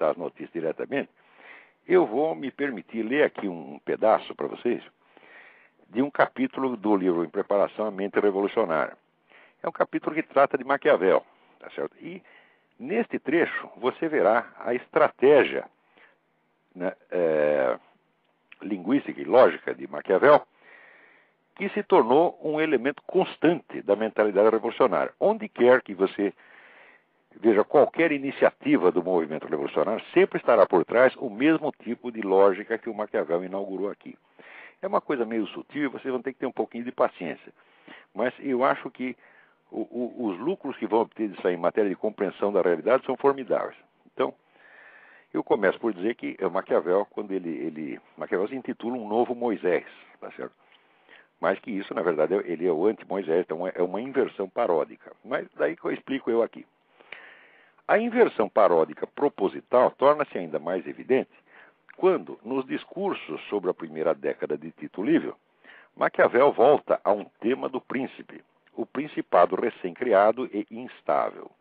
citar as notícias diretamente, eu vou me permitir ler aqui um pedaço para vocês de um capítulo do livro Em Preparação à Mente Revolucionária. É um capítulo que trata de Maquiavel, tá certo? E neste trecho você verá a estratégia, né, linguística e lógica de Maquiavel, que se tornou um elemento constante da mentalidade revolucionária. Onde quer que você veja qualquer iniciativa do movimento revolucionário, sempre estará por trás o mesmo tipo de lógica que o Maquiavel inaugurou aqui. É uma coisa meio sutil, vocês vão ter que ter um pouquinho de paciência. Mas eu acho que os lucros que vão obter disso aí em matéria de compreensão da realidade são formidáveis. Então, eu começo por dizer que o Maquiavel, quando Maquiavel se intitula Um Novo Moisés, tá certo? Mas que isso, na verdade, ele é o anti-Moisés, então é uma inversão paródica. Mas daí que eu explico eu aqui. A inversão paródica proposital torna-se ainda mais evidente quando, nos discursos sobre a primeira década de Tito Livio, Maquiavel volta a um tema do príncipe, o principado recém-criado e instável.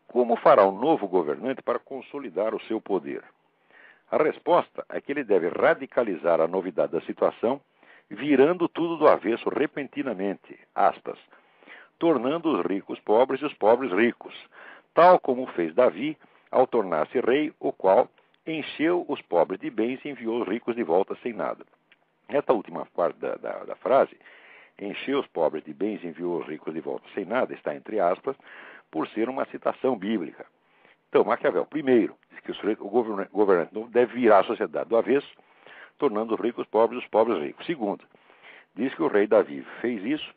Como fará um novo governante para consolidar o seu poder? A resposta é que ele deve radicalizar a novidade da situação, virando tudo do avesso repentinamente, aspas, tornando os ricos pobres e os pobres ricos, tal como fez Davi ao tornar-se rei, o qual encheu os pobres de bens e enviou os ricos de volta sem nada. Esta última parte da frase, encheu os pobres de bens e enviou os ricos de volta sem nada, está entre aspas, por ser uma citação bíblica. Então, Maquiavel, primeiro, diz que o governante novo deve virar a sociedade do avesso, tornando os ricos pobres e os pobres ricos. Segundo, diz que o rei Davi fez isso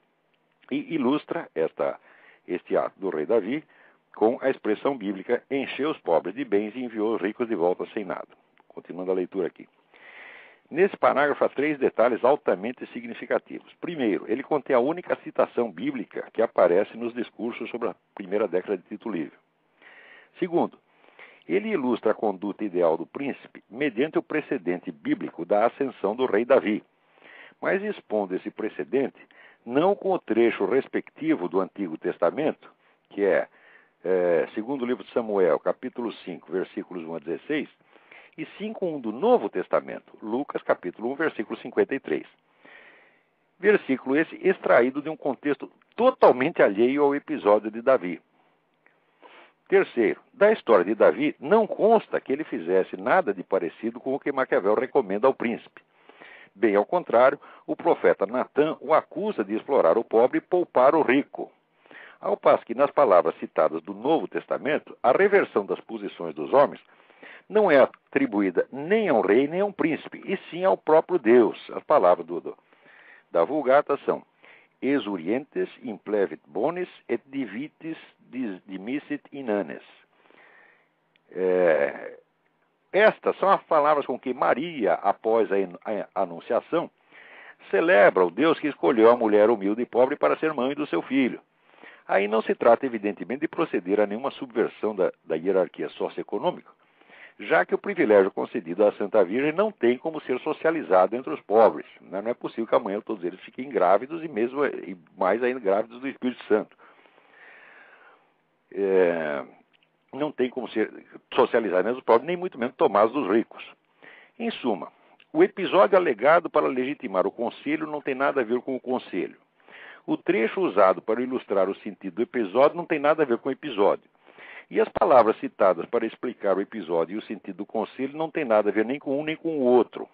e ilustra este ato do rei Davi com a expressão bíblica, encheu os pobres de bens e enviou os ricos de volta sem nada. Continuando a leitura aqui. Nesse parágrafo há 3 detalhes altamente significativos. Primeiro, ele contém a única citação bíblica que aparece nos discursos sobre a primeira década de Tito Livio. Segundo, ele ilustra a conduta ideal do príncipe mediante o precedente bíblico da ascensão do rei Davi, mas expondo esse precedente não com o trecho respectivo do Antigo Testamento, que é segundo o livro de Samuel, capítulo 5, versículos 1 a 16, e sim com um do Novo Testamento, Lucas, capítulo 1, versículo 53. Versículo esse extraído de um contexto totalmente alheio ao episódio de Davi. Terceiro, da história de Davi não consta que ele fizesse nada de parecido com o que Maquiavel recomenda ao príncipe. Bem ao contrário, o profeta Natã o acusa de explorar o pobre e poupar o rico. Ao passo que nas palavras citadas do Novo Testamento, a reversão das posições dos homens não é atribuída nem a um rei nem a um príncipe, e sim ao próprio Deus. As palavras da Vulgata são exurientes implevit bonis et divitis dimissit inanes. Estas são as palavras com que Maria, após a Anunciação, celebra o Deus que escolheu a mulher humilde e pobre para ser mãe do seu filho. Aí não se trata, evidentemente, de proceder a nenhuma subversão da hierarquia socioeconômica, já que o privilégio concedido à Santa Virgem não tem como ser socializado entre os pobres. Não é possível que amanhã todos eles fiquem grávidos e mais ainda grávidos do Espírito Santo. Não tem como ser socializado entre os pobres, nem muito menos tomados dos ricos. Em suma, o episódio alegado para legitimar o conselho não tem nada a ver com o conselho. O trecho usado para ilustrar o sentido do episódio não tem nada a ver com o episódio. E as palavras citadas para explicar o episódio e o sentido do conselho não tem nada a ver nem com um nem com o outro.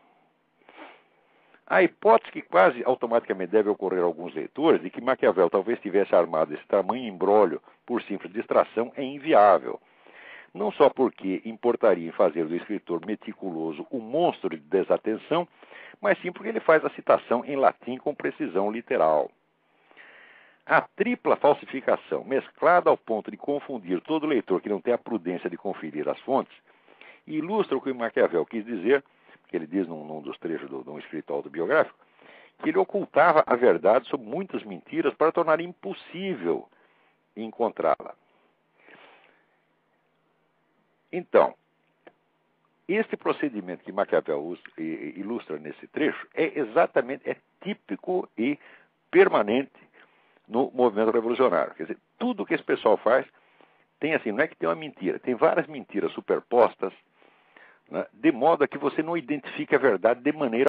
A hipótese que quase automaticamente deve ocorrer a alguns leitores de que Maquiavel talvez tivesse armado esse tamanho imbróglio por simples distração é inviável. Não só porque importaria em fazer do escritor meticuloso um monstro de desatenção, mas sim porque ele faz a citação em latim com precisão literal. A tripla falsificação, mesclada ao ponto de confundir todo leitor que não tem a prudência de conferir as fontes, ilustra o que Maquiavel quis dizer, que ele diz num dos trechos de um escrito autobiográfico, que ele ocultava a verdade sob muitas mentiras para tornar impossível encontrá-la. Então, este procedimento que Maquiavel ilustra nesse trecho é típico e permanente no movimento revolucionário. Quer dizer, tudo que esse pessoal faz tem assim, não é que tem uma mentira, tem várias mentiras superpostas né, de modo a que você não identifique a verdade de maneira